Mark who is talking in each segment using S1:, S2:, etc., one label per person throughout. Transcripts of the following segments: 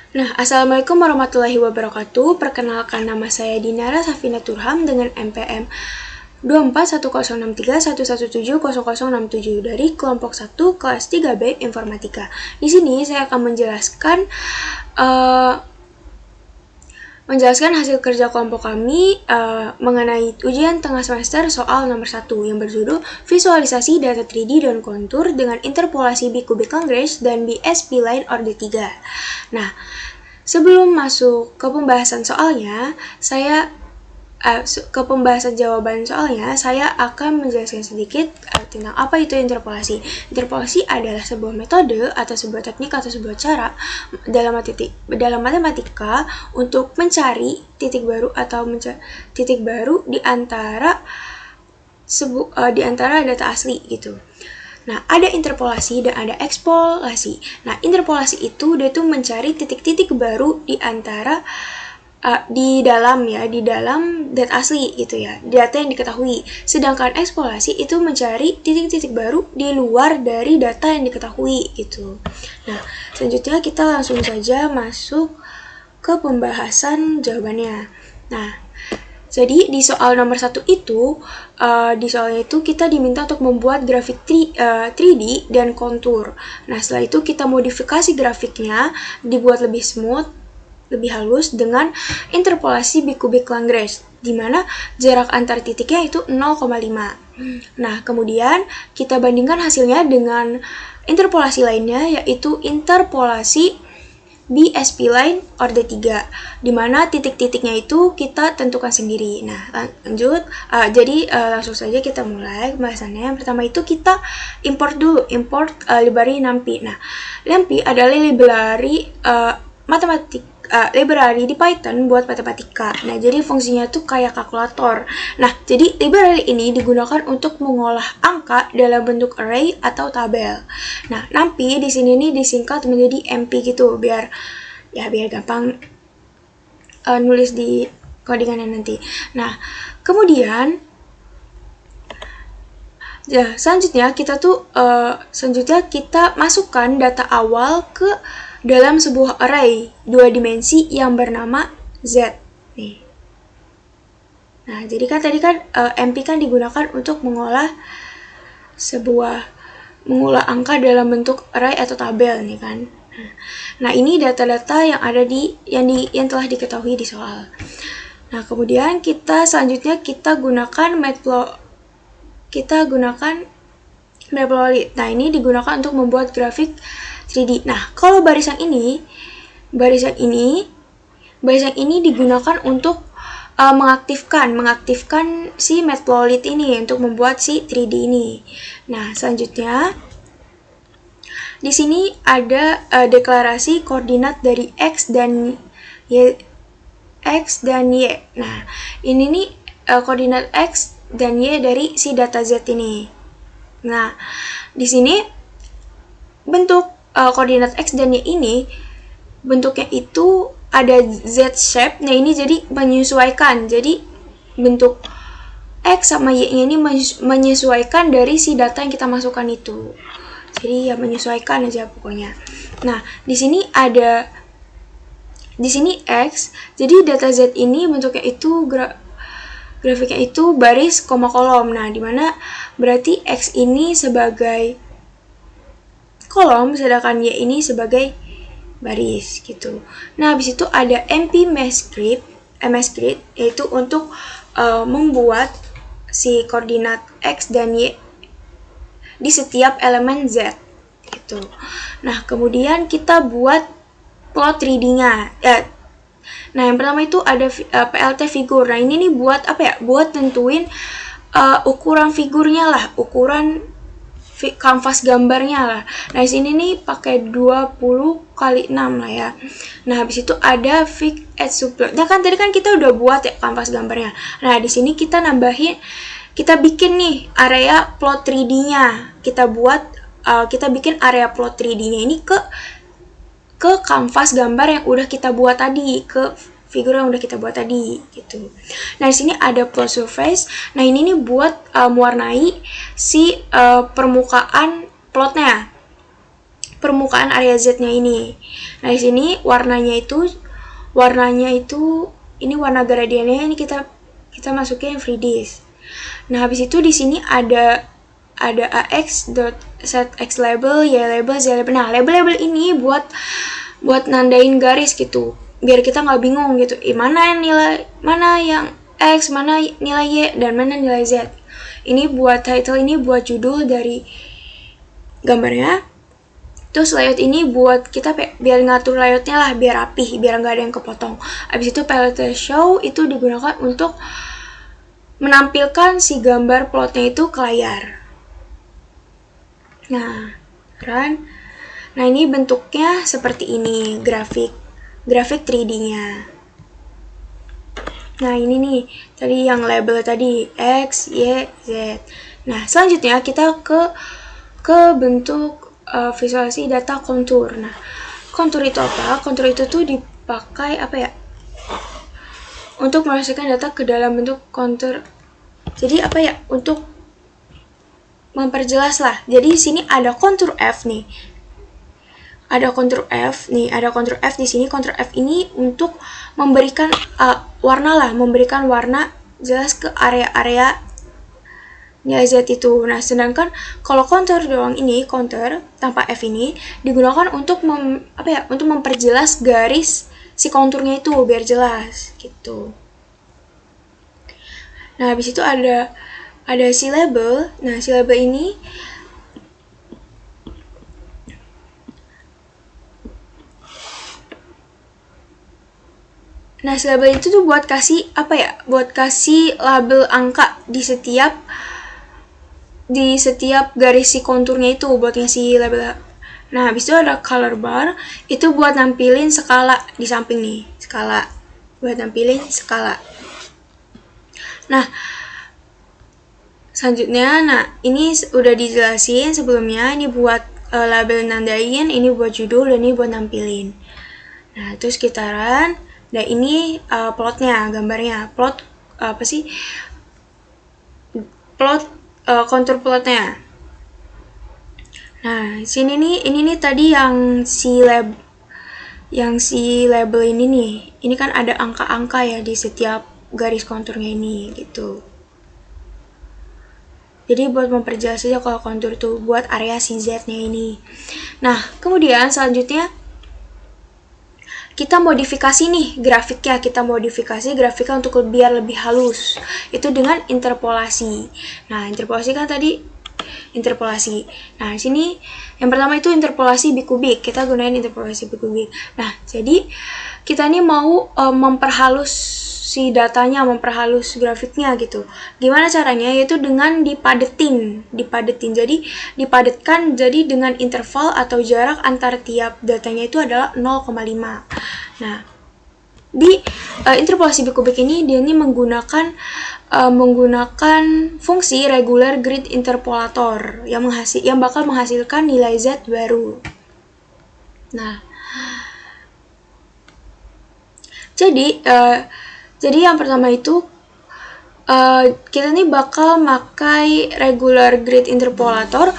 S1: Nah, Assalamualaikum warahmatullahi wabarakatuh. Perkenalkan, nama saya Dinara Safina Turham dengan NPM 24106311700067 dari kelompok 1 kelas 3B Informatika. Di sini saya akan menjelaskan hasil kerja kelompok kami mengenai ujian tengah semester soal nomor 1 yang berjudul visualisasi data 3D dan kontur dengan interpolasi B-cubic Lagrange dan B-spline order 3. Nah, sebelum masuk ke pembahasan soalnya, jawaban soalnya, saya akan menjelaskan sedikit tentang apa itu interpolasi. Interpolasi adalah sebuah metode atau sebuah teknik atau sebuah cara dalam matematika untuk mencari titik baru atau titik baru di antara data asli gitu. Nah, ada interpolasi dan ada ekspolasi. Nah, interpolasi itu dia tuh mencari titik-titik baru di antara di dalam data asli gitu ya, data yang diketahui. Sedangkan ekspolasi itu mencari titik-titik baru di luar dari data yang diketahui gitu. Nah, selanjutnya kita langsung saja masuk ke pembahasan jawabannya. Nah, jadi di soal nomor 1 itu, di soalnya itu kita diminta untuk membuat grafik 3D dan kontur. Nah, setelah itu kita modifikasi grafiknya dibuat lebih smooth, lebih halus dengan interpolasi B-cubic Lagrange, di mana jarak antar titiknya itu 0,5. Nah, kemudian kita bandingkan hasilnya dengan interpolasi lainnya, yaitu interpolasi B-spline order 3, di mana titik-titiknya itu kita tentukan sendiri. Nah, lanjut. Langsung saja kita mulai pembahasannya. Yang pertama itu kita import library NumPy. Nah, NumPy adalah library library di Python buat matematika. Nah, jadi fungsinya tuh kayak kalkulator. Nah, jadi library ini digunakan untuk mengolah angka dalam bentuk array atau tabel. Nah, NumPy di sini nih disingkat menjadi MP gitu, biar gampang nulis di codingannya nanti. Nah, kemudian selanjutnya kita masukkan data awal ke dalam sebuah array 2 dimensi yang bernama Z. Nih. Nah, jadi kan tadi kan MP kan digunakan untuk mengolah angka dalam bentuk array atau tabel nih kan. Nah, ini data-data yang ada yang telah diketahui di soal. Nah, kemudian selanjutnya kita gunakan Matplotlib. Nah, ini digunakan untuk membuat grafik 3D. Nah, kalau barisan ini digunakan untuk mengaktifkan si Matplotlib ini untuk membuat si 3D ini. Nah, selanjutnya di sini ada deklarasi koordinat dari X dan Y. Nah, ini nih koordinat X dan Y dari si data Z ini. Nah, di sini bentuk koordinat X dan Y ini bentuknya itu ada Z shape. Nah, ini jadi menyesuaikan. Jadi bentuk X sama Y-nya ini menyesuaikan dari si data yang kita masukkan itu. Jadi ya menyesuaikan aja pokoknya. Nah, di sini X. Jadi data Z ini bentuknya itu grafiknya itu baris koma kolom. Nah, dimana berarti X ini sebagai kolom, sedangkan Y ini sebagai baris gitu. Nah, habis itu ada MScript yaitu untuk membuat si koordinat X dan Y di setiap elemen Z gitu. Nah, kemudian kita buat plot 3D-nya. Nah, yang pertama itu ada PLT figur. Nah, ini nih buat apa ya? Buat tentuin ukuran figurnya lah, ukuran kanvas gambarnya lah. Nah, di sini nih pakai 20x6 lah ya. Nah, habis itu ada fig at subplot. Nah, kan tadi kan kita udah buat ya kanvas gambarnya. Nah, di sini kita bikin nih area plot 3D-nya. Kita bikin area plot 3D-nya ini ke kanvas gambar yang udah kita buat tadi, ke figur yang udah kita buat tadi gitu. Nah, di sini ada plot surface. Nah, ini nih buat mewarnai si permukaan plotnya. permukaan area Z-nya ini. Nah, di sini warnanya itu ini warna gradiennya ini kita masukin free disk. Nah, habis itu di sini ada ax dot set x label, y label, z label. Nah, label-label ini buat nandain garis gitu, biar kita nggak bingung gitu, mana yang x, mana nilai y, dan mana nilai z. Ini buat title, ini buat judul dari gambarnya. Terus layout ini buat kita biar ngatur layoutnya lah, biar rapih, biar nggak ada yang kepotong. Abis itu palette show itu digunakan untuk menampilkan si gambar plotnya itu ke layar. Nah, ini bentuknya seperti ini, grafik 3D-nya. Nah, ini nih, tadi yang label tadi, X, Y, Z. Nah, selanjutnya kita ke bentuk visualisasi data kontur. Nah, kontur itu apa? Kontur itu tuh dipakai untuk memasukkan data ke dalam bentuk kontur. Jadi untuk memperjelas lah. Jadi di sini ada kontur F nih. Ada kontur F di sini. Kontur F ini untuk memberikan memberikan warna jelas ke area-area nilai Z itu. Nah, sedangkan kalau kontur doang ini, kontur tanpa F ini digunakan untuk untuk memperjelas garis si konturnya itu biar jelas gitu. Nah, habis itu ada si label. Nah, si label ini itu tuh buat kasih buat kasih label angka di setiap garis si konturnya itu, buat ngasih label. Nah, habis itu ada color bar, itu buat nampilin skala di samping nih, buat nampilin skala. Nah, selanjutnya, ini udah dijelasin sebelumnya, ini buat label nandain, ini buat judul, dan ini buat nampilin. Nah, terus sekitaran, dan ini plotnya, gambarnya, plot kontur plotnya. Nah, sini nih, ini nih tadi yang si label ini nih. Ini kan ada angka-angka ya di setiap garis konturnya ini gitu. Jadi buat memperjelas aja kalau kontur tuh buat area si Z-nya ini. Nah, kemudian selanjutnya kita modifikasi nih grafiknya, untuk biar lebih halus. Itu dengan interpolasi. Nah, interpolasi kan tadi interpolasi. Nah, di sini yang pertama itu interpolasi bikubik. Kita gunain interpolasi bikubik. Nah, jadi kita nih mau memperhalus si datanya, memperhalus grafiknya gitu. Gimana caranya? Yaitu dengan dipadetin. Jadi dipadetkan, jadi dengan interval atau jarak antar tiap datanya itu adalah 0,5. Nah, di interpolasi bikubik ini dia ini menggunakan fungsi regular grid interpolator yang bakal menghasilkan nilai Z baru. Nah, jadi yang pertama itu kita nih bakal pakai regular grid interpolator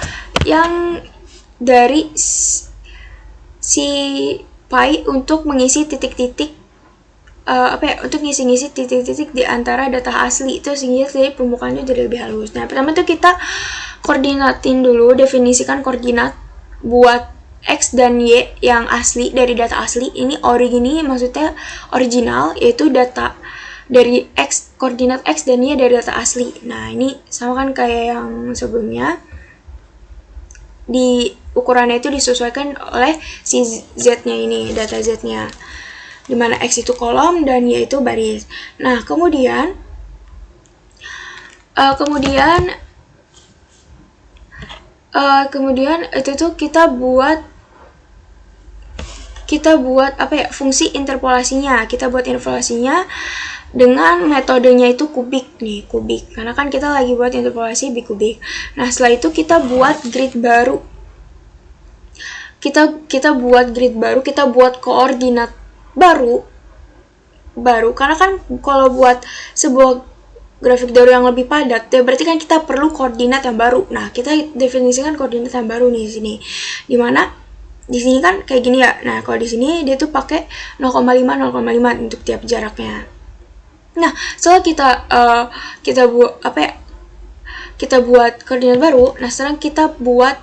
S1: yang dari si pi untuk mengisi titik-titik untuk ngisi-ngisi titik-titik di antara data asli itu sehingga jadi permukaannya jadi lebih halus. Nah, pertama tuh kita koordinatin dulu, definisikan koordinat buat X dan Y yang asli dari data asli. Ini maksudnya original, yaitu data dari X, koordinat X dan Y dari data asli. Nah, ini sama kan kayak yang sebelumnya. Di ukurannya itu disesuaikan oleh si Z-nya ini, data Z-nya. Dimana X itu kolom dan Y itu baris. Nah, kemudian itu tuh kita buat fungsi interpolasinya. Kita buat interpolasinya dengan metodenya itu kubik. Karena kan kita lagi buat interpolasi bikubik. Nah, setelah itu kita buat grid baru. Kita buat koordinat baru karena kan kalau buat sebuah grafik baru yang lebih padat ya berarti kan kita perlu koordinat yang baru. Nah, kita definisikan koordinat yang baru nih di sini, dimana di sini kan kayak gini ya. Nah, kalau di sini dia tuh pakai 0,5 0,5 untuk tiap jaraknya. Nah, setelah kita buat kita buat koordinat baru. Nah, sekarang kita buat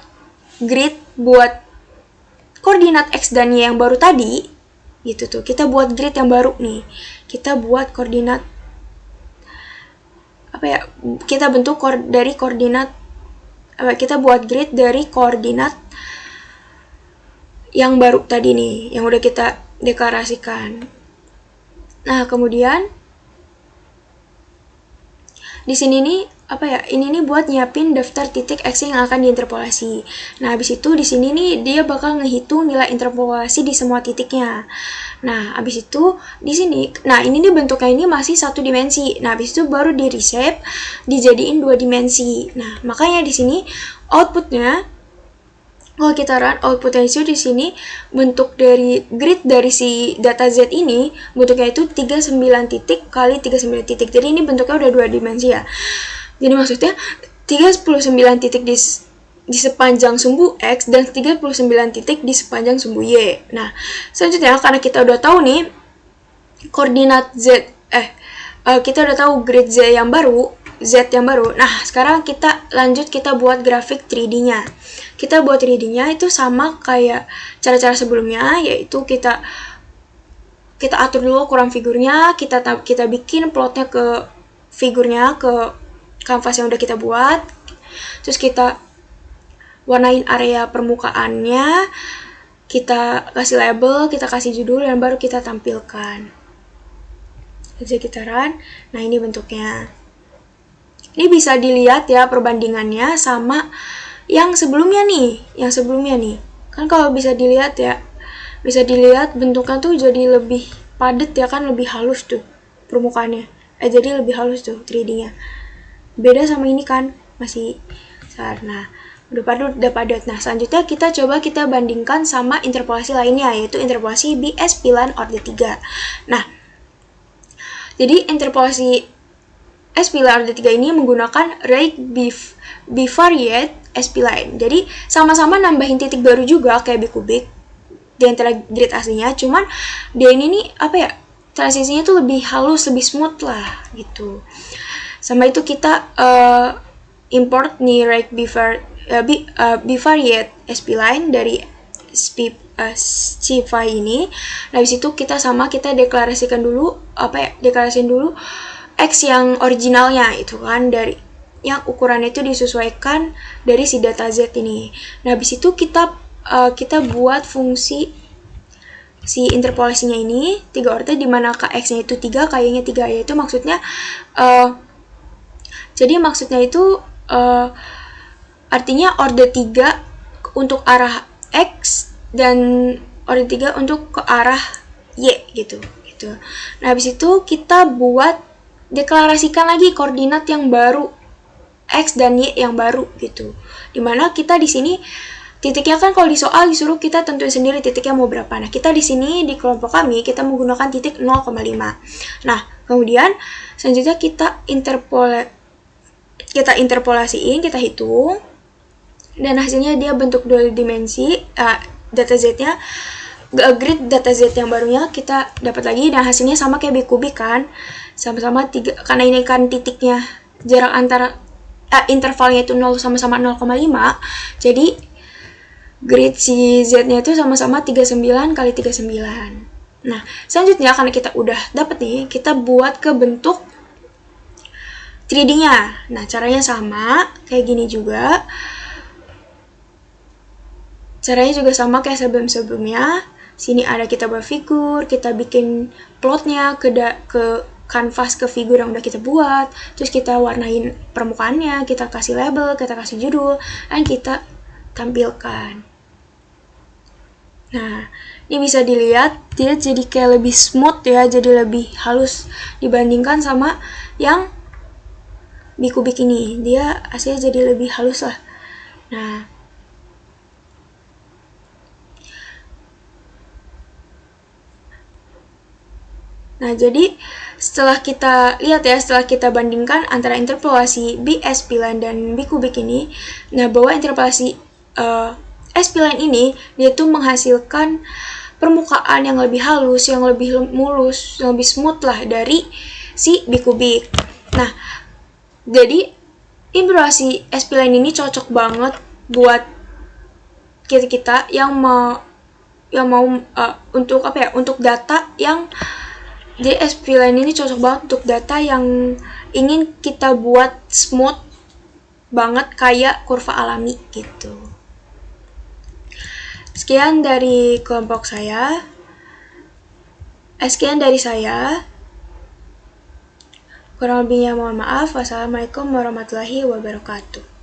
S1: grid buat koordinat X dan Y yang baru tadi. Gitu tuh. Kita buat grid yang baru nih. Kita buat koordinat kita bentuk dari koordinat kita buat grid dari koordinat yang baru tadi nih, yang udah kita deklarasikan. Nah, kemudian di sini nih ini nih buat nyiapin daftar titik X yang akan diinterpolasi. Nah, habis itu di sini nih dia bakal ngehitung nilai interpolasi di semua titiknya. Nah, habis itu di sini, nah ini nih bentuknya ini masih 1 dimensi. Nah, habis itu baru di reshape dijadiin 2 dimensi. Nah, makanya di sini outputnya kalau kita run outputnya itu di sini bentuk dari grid dari si data Z ini bentuknya itu 39 titik kali 39 titik. Jadi ini bentuknya udah 2 dimensi ya. Jadi maksudnya 39 titik di sepanjang sumbu X dan 39 titik di sepanjang sumbu Y. Nah, selanjutnya karena kita udah tahu nih koordinat Z kita udah tahu grid Z yang baru. Nah, sekarang kita buat grafik 3D-nya. Kita buat 3D-nya itu sama kayak cara-cara sebelumnya, yaitu kita atur dulu ukuran figurnya, kita bikin plotnya ke figurnya, ke kanvas yang udah kita buat. Terus kita warnain area permukaannya, kita kasih label, kita kasih judul, dan baru kita tampilkan. Jadi kita run. Nah, ini bentuknya. Ini bisa dilihat ya perbandingannya sama yang sebelumnya nih. Kan kalau bisa dilihat bentuknya tuh jadi lebih padat ya kan, lebih halus tuh permukaannya. Jadi lebih halus tuh 3D-nya. Beda sama ini kan, masih besar. Nah, udah padat. Nah, selanjutnya kita bandingkan sama interpolasi lainnya, yaitu interpolasi B-spline order 3. Nah, jadi interpolasi S-spline order 3 ini menggunakan rake bivariate S-spline. Jadi sama-sama nambahin titik baru juga kayak bikubik di antara grid aslinya, cuman dia ini nih transisinya tuh lebih halus, lebih smooth lah gitu. Sama itu kita import nih rake bivariate S-spline dari Shopify ini. Nah, habis itu kita deklarasikan dulu X yang originalnya itu kan, dari yang ukurannya itu disesuaikan dari si data Z ini. Nah, habis itu kita buat fungsi si interpolasinya ini 3 order di mana X-nya itu 3, Y-nya 3, yaitu maksudnya artinya order 3 untuk arah X dan order 3 untuk ke arah Y gitu. Nah, habis itu kita deklarasikan lagi koordinat yang baru X dan Y yang baru gitu. Dimana kita di sini titiknya kan kalau di soal disuruh kita tentuin sendiri titiknya mau berapa. Nah, kita di sini di kelompok kami kita menggunakan titik 0,5. Nah, kemudian selanjutnya kita interpolasiin, kita hitung, dan hasilnya dia bentuk 2 dimensi. Data Z-nya, grid data Z yang barunya kita dapat lagi, dan hasilnya sama kayak bikubik kan, sama-sama 3, karena ini kan titiknya jarak antara intervalnya itu 0 sama-sama 0,5, jadi grid si Z-nya itu sama-sama 39 kali 39. Nah, selanjutnya karena kita udah dapet nih, kita buat ke bentuk 3D-nya. Nah, caranya sama kayak gini juga. Caranya juga sama kayak sebelum-sebelumnya. Sini ada kita buat figur, kita bikin plotnya ke kanvas ke figur yang udah kita buat, terus kita warnain permukaannya, kita kasih label, kita kasih judul, dan kita tampilkan. Nah, ini bisa dilihat dia jadi kayak lebih smooth ya, jadi lebih halus dibandingkan sama yang bikubik ini. Dia hasilnya jadi lebih halus lah. Nah, jadi setelah kita bandingkan antara interpolasi B-spline dan bikubik ini, nah bahwa interpolasi S-P-line ini dia tuh menghasilkan permukaan yang lebih halus, yang lebih mulus, yang lebih smooth lah dari si B-Cubic. Nah, jadi implementasi S-P-line ini cocok banget buat kita yang mau untuk untuk data yang jadi S-P-line ini cocok banget untuk data yang ingin kita buat smooth banget kayak kurva alami gitu. Sekian dari kelompok saya. Sekian dari saya. Kurang lebihnya mohon maaf. Wassalamualaikum warahmatullahi wabarakatuh.